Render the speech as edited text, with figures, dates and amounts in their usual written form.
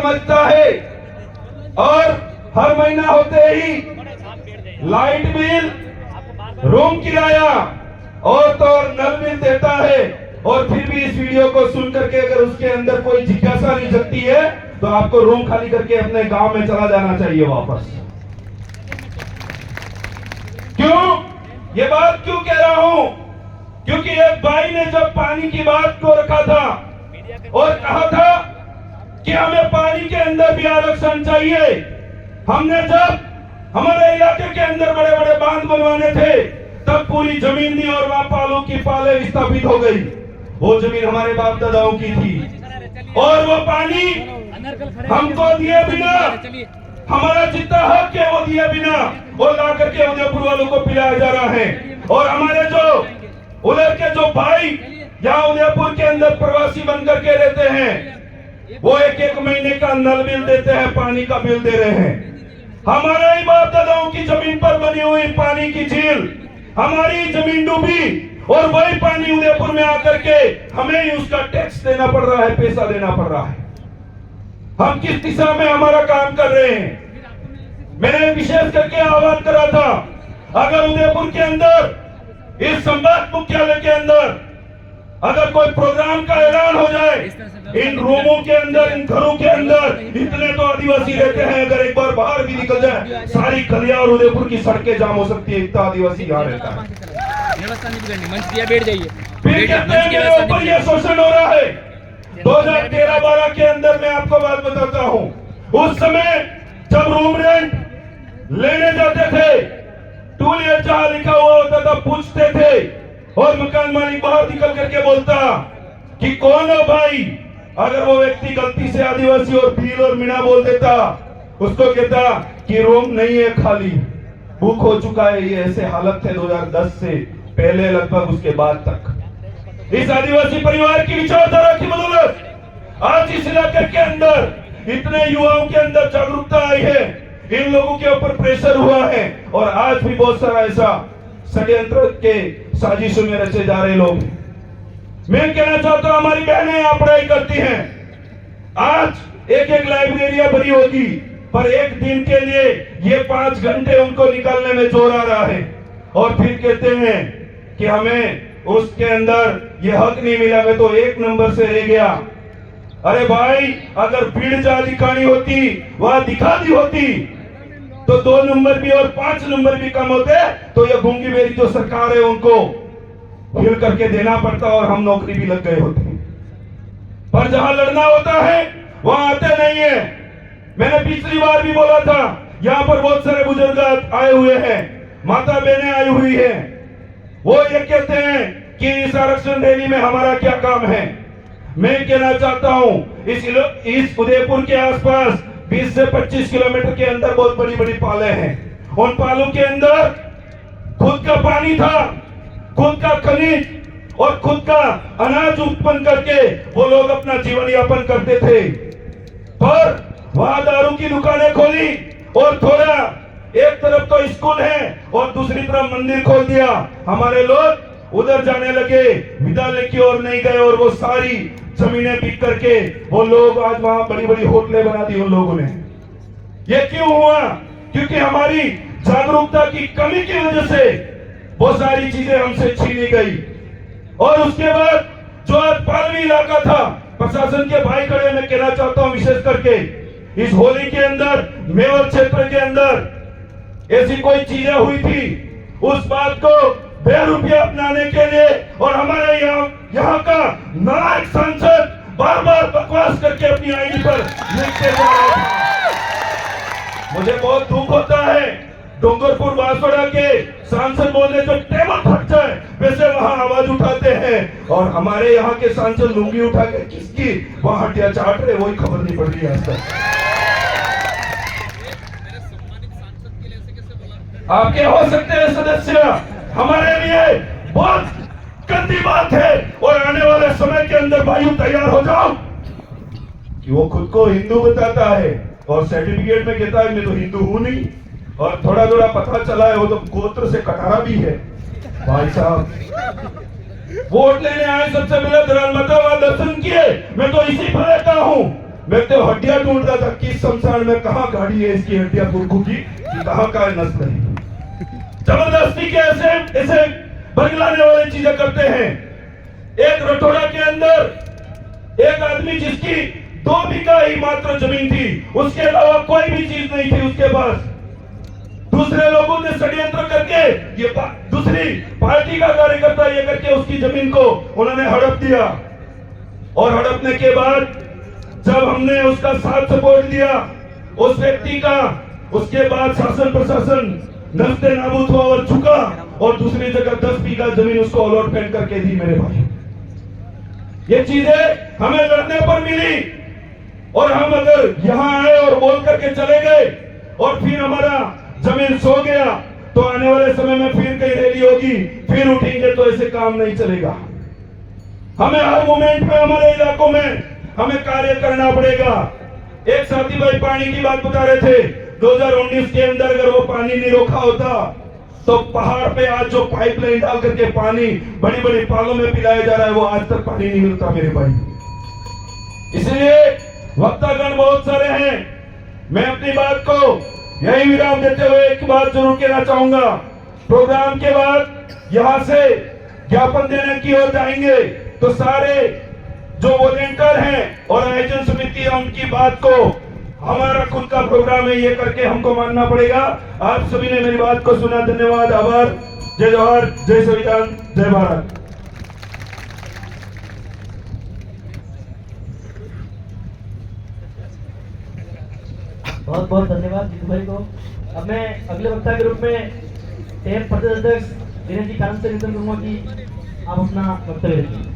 समझता है और हर महीना होते ही लाइट बिल, रूम किराया और तो और नल बिल देता है, और फिर भी इस वीडियो को सुन करके अगर उसके अंदर कोई जिज्ञासा नहीं जगती है तो आपको रूम खाली करके अपने गांव में चला जाना चाहिए वापस। क्यों ये बात क्यों कह रहा हूं? क्योंकि एक भाई ने जब पानी की बात को रखा था और कहा था कि हमें पानी के अंदर भी आरक्षण चाहिए, हमने जब हमारे इलाके के अंदर बड़े बड़े बांध बनवाने थे तब पूरी जमीन दी और वहां पालों की पाले स्थापित हो गई। वो जमीन हमारे बाप दादाओं की थी और वो पानी हमको दिए बिना, हमारा जितना हक है वो दिए बिना वो ला करके उदयपुर वालों को पिलाया जा रहा है। और हमारे जो उधर के जो भाई यहाँ उदयपुर के अंदर प्रवासी बन करके रहते हैं वो एक एक महीने का नल बिल देते हैं, पानी का बिल दे रहे हैं। हमारे ही बाप दादाओं की जमीन पर बनी हुई पानी की झील, हमारी जमीन डूबी और वही पानी उदयपुर में आकर के हमें ही उसका टैक्स देना पड़ रहा है, पैसा देना पड़ रहा है। हम किस दिशा में हमारा काम कर रहे हैं? मैंने विशेष करके आह्वान करा था, अगर उदयपुर के अंदर इस संभाग मुख्यालय के अंदर अगर कोई प्रोग्राम का ऐलान हो जाए, इन रूमों के अंदर, इन घरों के अंदर इतने तो आदिवासी रहते हैं, अगर एक बार बाहर भी निकल जाए सारी गलियां और उदयपुर की सड़कें जाम हो सकती है, इतना आदिवासी यहाँ रहता है। फिर कहते हैं मेरे ऊपर ये शोषण हो रहा है। 2013-12 के अंदर मैं आपको बात बताता हूँ, उस समय जब रूम रेंट लेने जाते थे, टू लेयर जहां लिखा हुआ होता था पूछते थे और मकान मालिक बाहर निकल करके बोलता कि कौन हो भाई। अगर वो व्यक्ति गलती से आदिवासी और भील और मीणा बोल देता, उसको कहता कि रूम नहीं है, खाली, बुक हो चुका है। ये ऐसे हालत थे 2010 से पहले लगभग उसके बाद तक। इस आदिवासी परिवार की विचारधारा की बदौलत आज इस इलाके के अंदर इतने युवाओं के अंदर जागरूकता आई है, इन लोगों के ऊपर प्रेशर हुआ है और आज भी बहुत सारा ऐसा षड्यंत्र के साजिशों में रचे जा रहे लोग। मैं कहना चाहता हूं, हमारी बहनें यहाँ पढ़ाई करती हैं, आज एक एक लाइब्रेरियां भरी होगी, पर एक दिन के लिए ये 5 घंटे उनको निकालने में जोर आ रहा है और फिर कहते हैं कि हमें उसके अंदर ये हक नहीं मिला, मैं तो 1 नंबर से रह गया। अरे भाई, अगर भीड़ जहां दिखानी होती वहां दिखा दी होती तो 2 नंबर भी और 5 नंबर भी कम होते, तो ये गूंगी बेरी जो सरकार है उनको हिल करके देना पड़ता और हम नौकरी भी लग गए होते। पर जहां लड़ना होता है वहां आते नहीं है। मैंने पिछली बार भी बोला था, यहाँ पर बहुत सारे बुजुर्ग आए हुए हैं, माता बहनें आई हुई है, वो ये कहते हैं कि इस आरक्षण रैली में हमारा क्या काम है। मैं कहना चाहता हूं, इस उदयपुर के आसपास 20 से 25 किलोमीटर के अंदर बहुत बड़ी बड़ी पाले हैं। उन पालों के अंदर खुद का पानी था, खुद का खनिज और खुद का अनाज उत्पन्न करके वो लोग अपना जीवन यापन करते थे। पर वहां दारू की दुकानें खोली और थोड़ा एक तरफ तो स्कूल है और दूसरी तरफ मंदिर खोल दिया। हमारे लोग उधर जाने लगे, विद्यालय की ओर नहीं गए और वो सारी जमीनें बिक करके वो लोग आज वहां बड़ी बड़ी होटलें बना दी उन लोगों ने। ये क्यों हुआ? क्योंकि हमारी जागरूकता की कमी की वजह से बहुत सारी चीजें हमसे छीनी गई। और उसके बाद जो आज पालवी इलाका था, प्रशासन के भाई खड़े, मैं कहना चाहता हूं विशेष करके इस होली के अंदर मेवाड़ क्षेत्र के अंदर ऐसी कोई चीजें हुई थी, उस बात को बेरुपया अपनाने के लिए और हमारे यहाँ का नायक सांसद बार बार बकवास करके अपनी आईडी पर लिखते जा रहे थे। मुझे बहुत दुख होता है, डोंगरपुर बांसवाड़ा के सांसद बोलने जो टेबल फट जाए वैसे वहां आवाज उठाते हैं और हमारे यहाँ के सांसद लुंगी उठा के किसकी वहां हड्डियां चाट रहे, वही खबर नहीं पड़ रही आज तक। आपके हो सकते हैं सदस्य, हमारे लिए बहुत गंदी बात है और आने वाले समय के अंदर भाइयों तैयार हो जाओ कि वो खुद को हिंदू बताता है और सर्टिफिकेट में कहता है मैं तो हिंदू हूं नहीं, और थोड़ा थोड़ा पता चला है वो तो गोत्र से कटारा भी है। भाई साहब वोट लेने आए, सबसे पहले धर्मता दर्शन किए, मैं तो इसी पर रहता हूं, मैं तो हड्डियां ढूंढता था किस शमशान में कहाँ गाड़ी है इसकी हड्डियां पुरखू की, कहाँ का नस्ल है। जबरदस्ती के ऐसे बरगलाने वाली चीजें करते हैं। एक रटोरा के अंदर एक आदमी जिसकी 2 बीघा ही मात्र जमीन थी, उसके अलावा कोई भी चीज नहीं थी उसके पास, दूसरे लोगों ने षड्यंत्र करके ये दूसरी पार्टी का कार्यकर्ता ये करके उसकी जमीन को उन्होंने हड़प दिया। और हड़पने के बाद जब हमने उसका साथ सपोर्ट दिया उस व्यक्ति का, उसके बाद शासन प्रशासन नस्ते नाबूद हुआ और झुका और दूसरी जगह 10 बीघा जमीन उसको अलॉटमेंट करके दी। मेरे भाई, ये चीजें हमें लड़ने पर मिली और हम अगर यहां आए और बोल करके चले गए और फिर हमारा जमीन सो गया तो आने वाले समय में फिर कहीं रैली होगी, फिर उठेंगे, तो ऐसे काम नहीं चलेगा। हमें हर मोमेंट में हमारे इलाकों में हमें कार्य करना पड़ेगा। एक साथी भाई पानी की बात बता रहे थे, 2019 के अंदर अगर वो पानी नहीं रोका होता तो पहाड़ पे आज जो पाइपलाइन डाल करके पानी बड़ी बड़ी पालों में पिलाया जा रहा है, वो आज तक पानी नहीं मिलता मेरे भाई। इसलिए वक्तागण बहुत सारे हैं। मैं अपनी बात को यही विराम देते हुए एक बात जरूर कहना चाहूंगा। प्रोग्राम के बाद यहां से ज्ञापन देने की ओर जाएंगे तो सारे जो वॉलेंटियर हैं और आयोजन समिति है उनकी बात को हमारा खुद का प्रोग्राम है ये करके हमको मानना पड़ेगा। आप सभी ने मेरी बात को सुना, धन्यवाद, आभार। जय जवाहर, जय संविधान, जय भारत। बहुत बहुत धन्यवाद जीतू भाई को। अब मैं अगले वक्ता के रूप में टेप प्रदेश अध्यक्ष दिनेश जी कांत से निवेदन करूंगा कि आप अपना वक्तव्य रखिए।